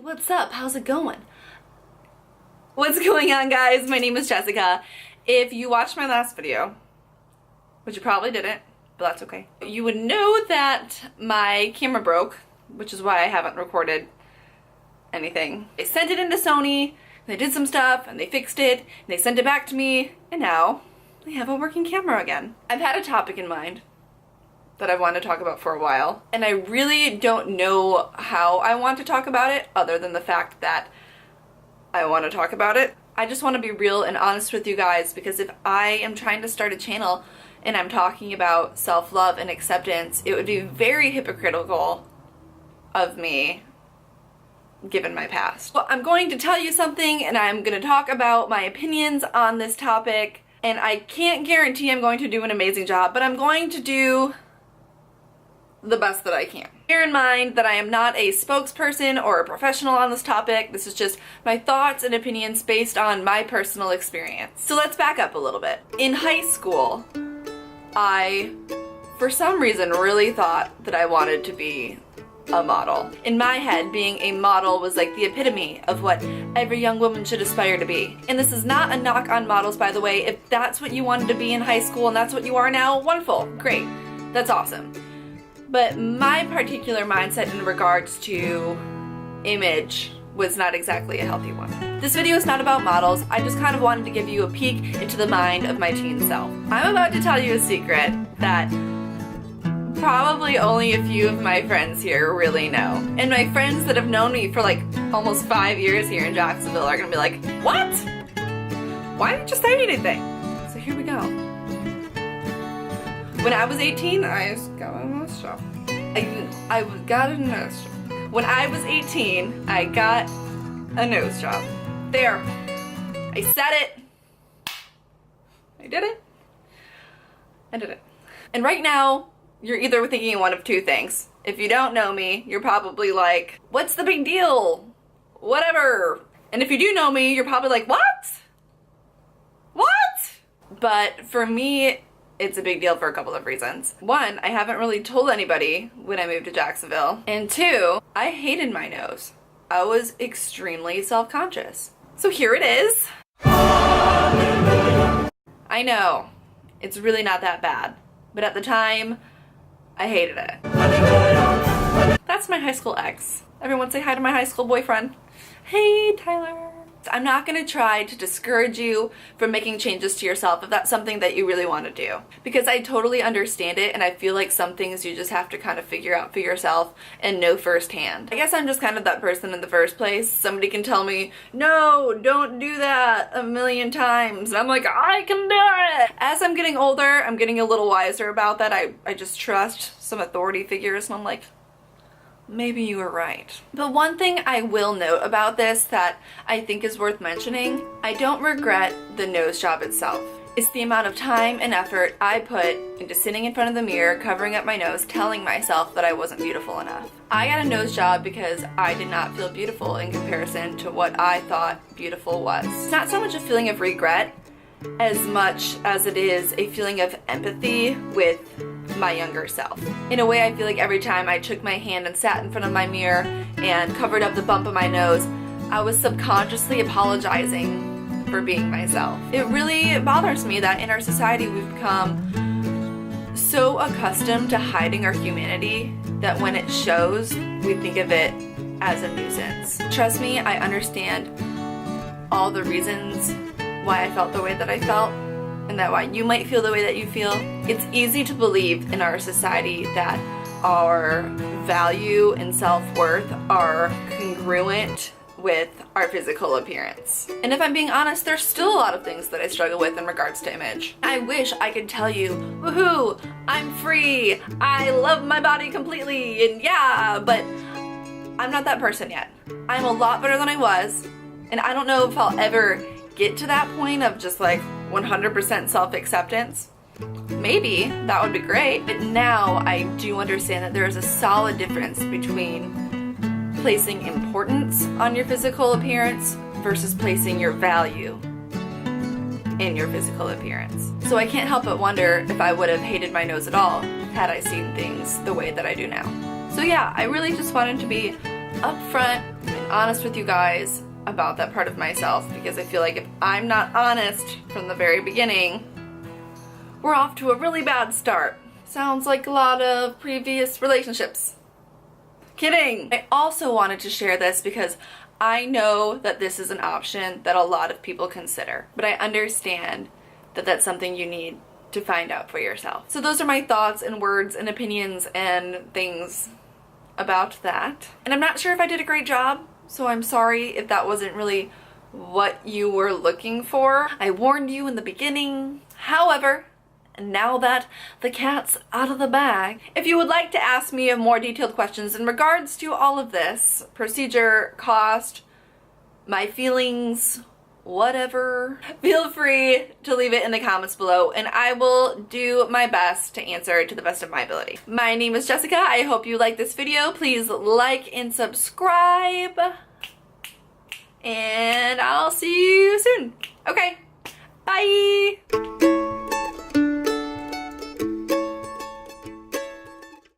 What's up? How's it going? What's going on, guys? My name is Jessica. If you watched my last video, which you probably didn't, but that's okay, you would know that my camera broke, which is why I haven't recorded anything. I sent it into Sony, they did some stuff, and they fixed it, and they sent it back to me, and now I have a working camera again. I've had a topic in mind that I've wanted to talk about for a while, and I really don't know how I want to talk about it other than the fact that I want to talk about it. I just want to be real and honest with you guys, because if I am trying to start a channel and I'm talking about self-love and acceptance, it would be very hypocritical of me given my past. Well, I'm going to tell you something and I'm going to talk about my opinions on this topic, and I can't guarantee I'm going to do an amazing job, but I'm going to do the best that I can. Bear in mind that I am not a spokesperson or a professional on this topic. This is just my thoughts and opinions based on my personal experience. So let's back up a little bit. In high school, I, for some reason, really thought that I wanted to be a model. In my head, being a model was like the epitome of what every young woman should aspire to be. And this is not a knock on models, by the way. If that's what you wanted to be in high school and that's what you are now, wonderful, great, that's awesome. But my particular mindset in regards to image was not exactly a healthy one. This video is not about models. I just kind of wanted to give you a peek into the mind of my teen self. I'm about to tell you a secret that probably only a few of my friends here really know. And my friends that have known me for like almost 5 years here in Jacksonville are gonna be like, what? Why didn't you say anything? So here we go. When I was 18, I got a nose job. I got a nose job. When I was 18, I got a nose job. There. I said it. I did it. I did it. And right now, you're either thinking one of two things. If you don't know me, you're probably like, what's the big deal? Whatever. And if you do know me, you're probably like, what? What? But for me, it's a big deal for a couple of reasons. One, I haven't really told anybody when I moved to Jacksonville. And two, I hated my nose. I was extremely self-conscious. So here it is. I know, it's really not that bad. But at the time, I hated it. That's my high school ex. Everyone say hi to my high school boyfriend. Hey, Tyler. I'm not going to try to discourage you from making changes to yourself if that's something that you really want to do, because I totally understand it, and I feel like some things you just have to kind of figure out for yourself and know firsthand. I guess I'm just kind of that person in the first place. Somebody can tell me, no, don't do that a million times, and I'm like, I can do it! As I'm getting older, I'm getting a little wiser about that. I just trust some authority figures, and I'm like, maybe you were right. But one thing I will note about this that I think is worth mentioning, I don't regret the nose job itself. It's the amount of time and effort I put into sitting in front of the mirror, covering up my nose, telling myself that I wasn't beautiful enough. I got a nose job because I did not feel beautiful in comparison to what I thought beautiful was. It's not so much a feeling of regret as much as it is a feeling of empathy with my younger self. In a way, I feel like every time I took my hand and sat in front of my mirror and covered up the bump of my nose, I was subconsciously apologizing for being myself. It really bothers me that in our society we've become so accustomed to hiding our humanity that when it shows, we think of it as a nuisance. Trust me, I understand all the reasons why I felt the way that I felt, and that why you might feel the way that you feel. It's easy to believe in our society that our value and self-worth are congruent with our physical appearance. And if I'm being honest, there's still a lot of things that I struggle with in regards to image. I wish I could tell you, woohoo, I'm free, I love my body completely, and yeah, but I'm not that person yet. I'm a lot better than I was, and I don't know if I'll ever get to that point of just like 100% self-acceptance. Maybe, that would be great. But now I do understand that there is a solid difference between placing importance on your physical appearance versus placing your value in your physical appearance. So I can't help but wonder if I would have hated my nose at all had I seen things the way that I do now. So yeah, I really just wanted to be upfront and honest with you guys about that part of myself, because I feel like if I'm not honest from the very beginning, we're off to a really bad start. Sounds like a lot of previous relationships. Kidding! I also wanted to share this because I know that this is an option that a lot of people consider, but I understand that that's something you need to find out for yourself. So those are my thoughts and words and opinions and things about that. And I'm not sure if I did a great job, so I'm sorry if that wasn't really what you were looking for. I warned you in the beginning. However, now that the cat's out of the bag, if you would like to ask me more detailed questions in regards to all of this, procedure, cost, my feelings, whatever, feel free to leave it in the comments below and I will do my best to answer to the best of my ability. My name is Jessica. I hope you like this video. Please like and subscribe and I'll see you soon. Okay, bye!